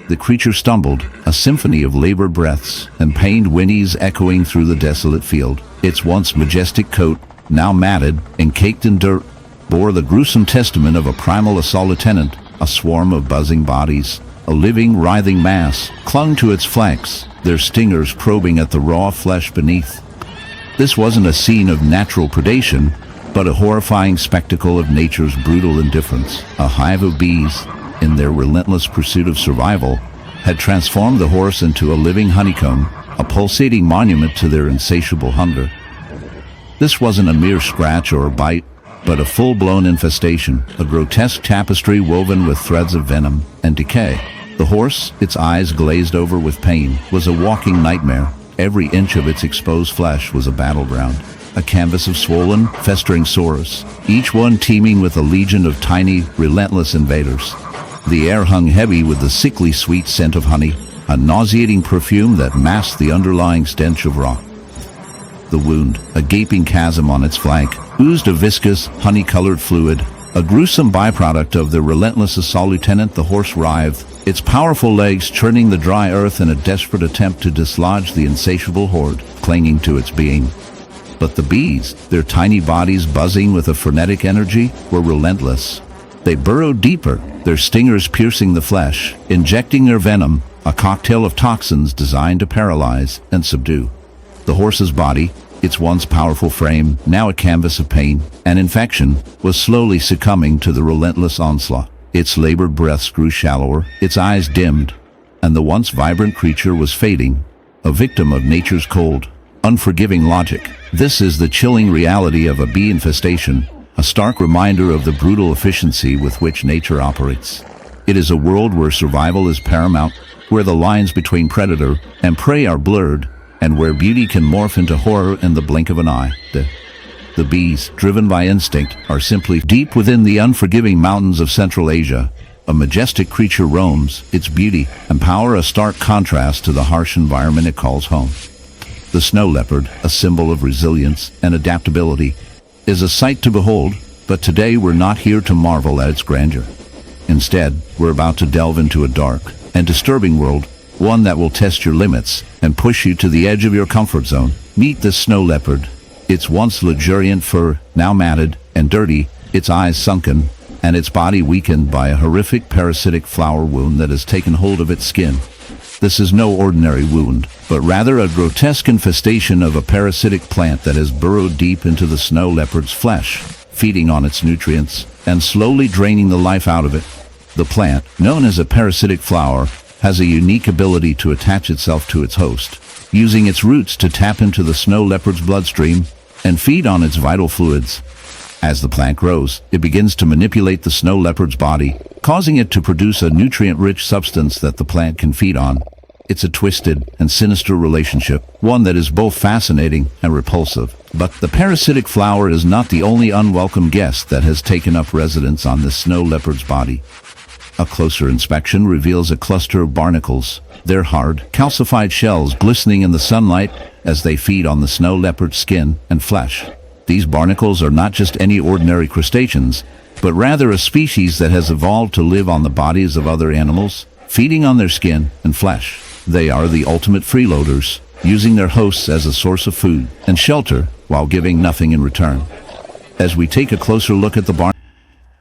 the creature stumbled, a symphony of labored breaths and pained whinnies echoing through the desolate field. Its once majestic coat, now matted and caked in dirt, bore the gruesome testament of a primal assault lieutenant. A swarm of buzzing bodies, a living, writhing mass, clung to its flanks, their stingers probing at the raw flesh beneath. This wasn't a scene of natural predation, but a horrifying spectacle of nature's brutal indifference. A hive of bees, in their relentless pursuit of survival, had transformed the horse into a living honeycomb, a pulsating monument to their insatiable hunger. This wasn't a mere scratch or a bite, but a full-blown infestation, a grotesque tapestry woven with threads of venom and decay. The horse, its eyes glazed over with pain, was a walking nightmare. Every inch of its exposed flesh was a battleground, a canvas of swollen, festering sores, each one teeming with a legion of tiny, relentless invaders. The air hung heavy with the sickly sweet scent of honey, a nauseating perfume that masked the underlying stench of rock. The wound, a gaping chasm on its flank, oozed a viscous, honey-colored fluid, a gruesome byproduct of the relentless assault lieutenant. The horse writhed, its powerful legs churning the dry earth in a desperate attempt to dislodge the insatiable horde clinging to its being. But the bees, their tiny bodies buzzing with a frenetic energy, were relentless. They burrowed deeper, their stingers piercing the flesh, injecting their venom, a cocktail of toxins designed to paralyze and subdue. The horse's body, its once powerful frame, now a canvas of pain and infection, was slowly succumbing to the relentless onslaught. Its labored breaths grew shallower, its eyes dimmed, and the once vibrant creature was fading, a victim of nature's cold, unforgiving logic. This is the chilling reality of a bee infestation, a stark reminder of the brutal efficiency with which nature operates. It is a world where survival is paramount, where the lines between predator and prey are blurred, and where beauty can morph into horror in the blink of an eye. The bees, driven by instinct, are simply deep within the unforgiving mountains of Central Asia. A majestic creature roams, its beauty and power a stark contrast to the harsh environment it calls home. The snow leopard, a symbol of resilience and adaptability, is a sight to behold, but today we're not here to marvel at its grandeur. Instead, we're about to delve into a dark and disturbing world, one that will test your limits and push you to the edge of your comfort zone. Meet the snow leopard. Its once luxuriant fur, now matted and dirty, its eyes sunken, and its body weakened by a horrific parasitic flower wound that has taken hold of its skin. This is no ordinary wound, but rather a grotesque infestation of a parasitic plant that has burrowed deep into the snow leopard's flesh, feeding on its nutrients and slowly draining the life out of it. The plant, known as a parasitic flower, has a unique ability to attach itself to its host, using its roots to tap into the snow leopard's bloodstream and feed on its vital fluids. As the plant grows, it begins to manipulate the snow leopard's body, causing it to produce a nutrient-rich substance that the plant can feed on. It's a twisted and sinister relationship, one that is both fascinating and repulsive. But the parasitic flower is not the only unwelcome guest that has taken up residence on the snow leopard's body. A closer inspection reveals a cluster of barnacles, their hard, calcified shells glistening in the sunlight as they feed on the snow leopard's skin and flesh. These barnacles are not just any ordinary crustaceans, but rather a species that has evolved to live on the bodies of other animals, feeding on their skin and flesh. They are the ultimate freeloaders, using their hosts as a source of food and shelter while giving nothing in return. As we take a closer look at the barnacle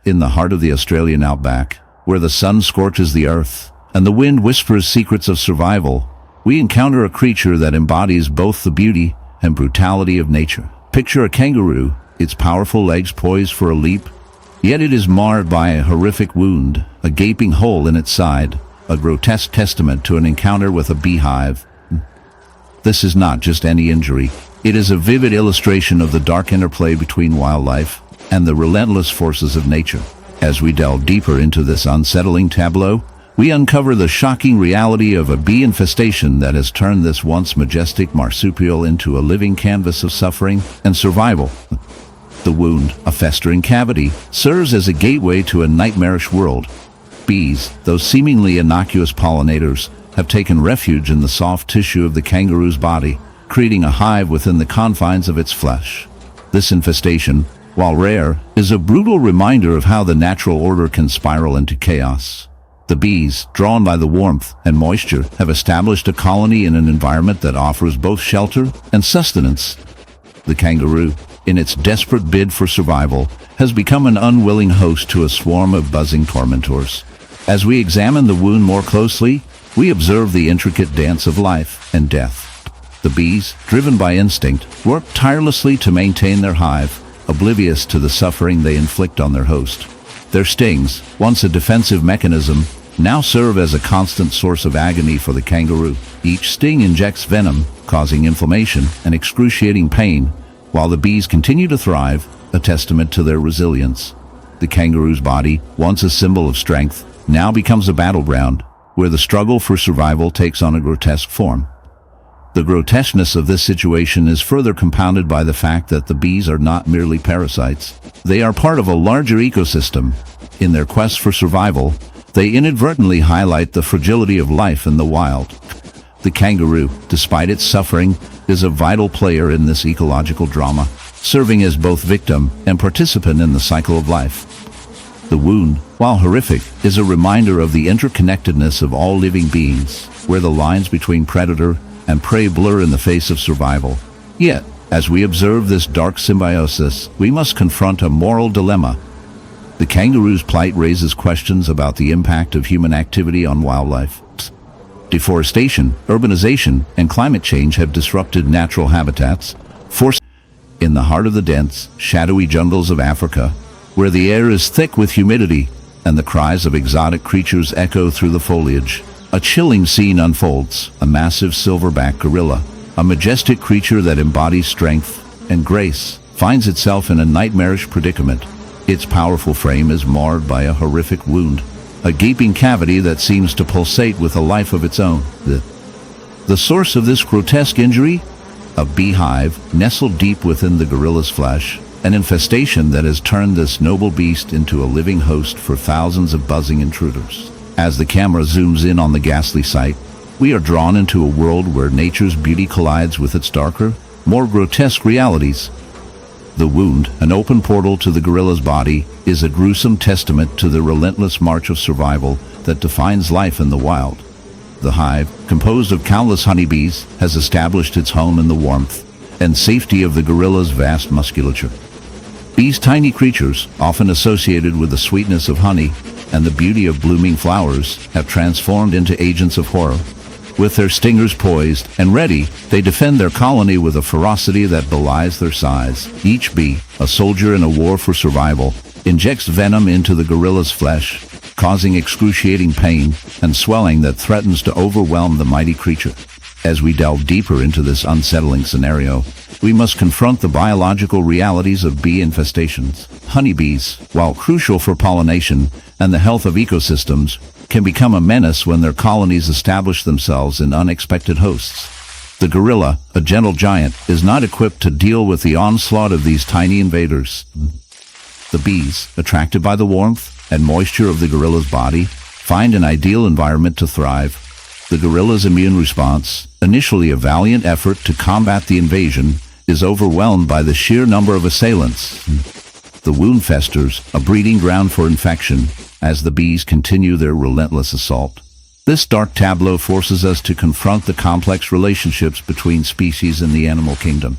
in the heart of the Australian outback, where the sun scorches the earth and the wind whispers secrets of survival, we encounter a creature that embodies both the beauty and brutality of nature. Picture a kangaroo, its powerful legs poised for a leap, yet it is marred by a horrific wound, a gaping hole in its side, a grotesque testament to an encounter with a beehive. This is not just any injury. It is a vivid illustration of the dark interplay between wildlife and the relentless forces of nature. As we delve deeper into this unsettling tableau, we uncover the shocking reality of a bee infestation that has turned this once majestic marsupial into a living canvas of suffering and survival. The wound, a festering cavity, serves as a gateway to a nightmarish world. Bees, those seemingly innocuous pollinators, have taken refuge in the soft tissue of the kangaroo's body, creating a hive within the confines of its flesh. This infestation, while rare, is a brutal reminder of how the natural order can spiral into chaos. The bees, drawn by the warmth and moisture, have established a colony in an environment that offers both shelter and sustenance. The kangaroo, in its desperate bid for survival, has become an unwilling host to a swarm of buzzing tormentors. As we examine the wound more closely, we observe the intricate dance of life and death. The bees, driven by instinct, work tirelessly to maintain their hive, oblivious to the suffering they inflict on their host. Their stings, once a defensive mechanism, now serve as a constant source of agony for the kangaroo. Each sting injects venom, causing inflammation and excruciating pain, while the bees continue to thrive, a testament to their resilience. The kangaroo's body, once a symbol of strength, now becomes a battleground, where the struggle for survival takes on a grotesque form. The grotesqueness of this situation is further compounded by the fact that the bees are not merely parasites. They are part of a larger ecosystem. In their quest for survival, they inadvertently highlight the fragility of life in the wild. The kangaroo, despite its suffering, is a vital player in this ecological drama, serving as both victim and participant in the cycle of life. The wound, while horrific, is a reminder of the interconnectedness of all living beings, where the lines between predator and prey blur in the face of survival. Yet, as we observe this dark symbiosis, we must confront a moral dilemma. The kangaroo's plight raises questions about the impact of human activity on wildlife. Deforestation, urbanization, and climate change have disrupted natural habitats, forcing in the heart of the dense, shadowy jungles of Africa, where the air is thick with humidity and the cries of exotic creatures echo through the foliage. A chilling scene unfolds. A massive silverback gorilla, a majestic creature that embodies strength and grace, finds itself in a nightmarish predicament. Its powerful frame is marred by a horrific wound, a gaping cavity that seems to pulsate with a life of its own. The source of this grotesque injury? A beehive nestled deep within the gorilla's flesh, an infestation that has turned this noble beast into a living host for thousands of buzzing intruders. As the camera zooms in on the ghastly sight, we are drawn into a world where nature's beauty collides with its darker, more grotesque realities. The wound, an open portal to the gorilla's body, is a gruesome testament to the relentless march of survival that defines life in the wild. The hive, composed of countless honeybees, has established its home in the warmth and safety of the gorilla's vast musculature. These tiny creatures, often associated with the sweetness of honey and the beauty of blooming flowers, have transformed into agents of horror. With their stingers poised and ready, they defend their colony with a ferocity that belies their size. Each bee, a soldier in a war for survival, injects venom into the gorilla's flesh, causing excruciating pain and swelling that threatens to overwhelm the mighty creature. As we delve deeper into this unsettling scenario, we must confront the biological realities of bee infestations. Honeybees, while crucial for pollination and the health of ecosystems, can become a menace when their colonies establish themselves in unexpected hosts. The gorilla, a gentle giant, is not equipped to deal with the onslaught of these tiny invaders. The bees, attracted by the warmth and moisture of the gorilla's body, find an ideal environment to thrive. The gorilla's immune response, initially a valiant effort to combat the invasion, is overwhelmed by the sheer number of assailants. The wound festers, a breeding ground for infection, as the bees continue their relentless assault. This dark tableau forces us to confront the complex relationships between species in the animal kingdom.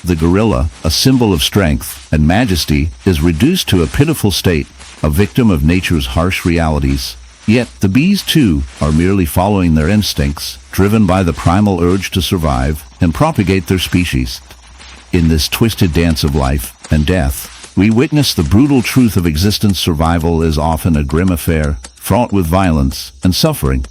The gorilla, a symbol of strength and majesty, is reduced to a pitiful state, a victim of nature's harsh realities. Yet the bees, too, are merely following their instincts, driven by the primal urge to survive and propagate their species. In this twisted dance of life and death, we witness the brutal truth of existence. Survival is often a grim affair, fraught with violence and suffering.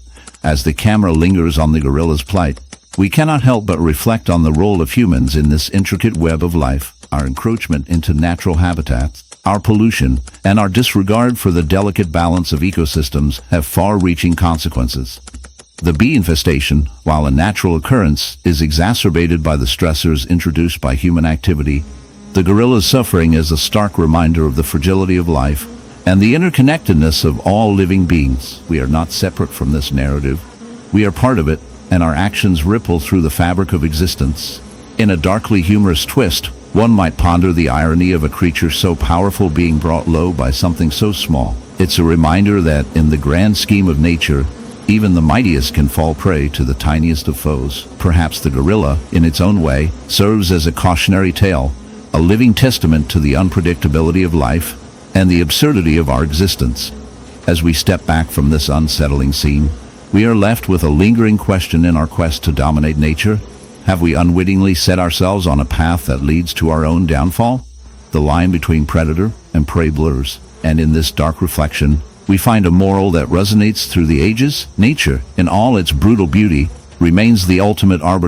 As the camera lingers on the gorilla's plight, we cannot help but reflect on the role of humans in this intricate web of life. Our encroachment into natural habitats, our pollution, and our disregard for the delicate balance of ecosystems have far-reaching consequences. The bee infestation, while a natural occurrence, is exacerbated by the stressors introduced by human activity. The gorilla's suffering is a stark reminder of the fragility of life and the interconnectedness of all living beings. We are not separate from this narrative. We are part of it, and our actions ripple through the fabric of existence. In a darkly humorous twist, one might ponder the irony of a creature so powerful being brought low by something so small. It's a reminder that, in the grand scheme of nature, even the mightiest can fall prey to the tiniest of foes. Perhaps the gorilla, in its own way, serves as a cautionary tale, a living testament to the unpredictability of life and the absurdity of our existence. As we step back from this unsettling scene, we are left with a lingering question in our quest to dominate nature. Have we unwittingly set ourselves on a path that leads to our own downfall? The line between predator and prey blurs, and in this dark reflection, we find a moral that resonates through the ages. Nature, in all its brutal beauty, remains the ultimate arbiter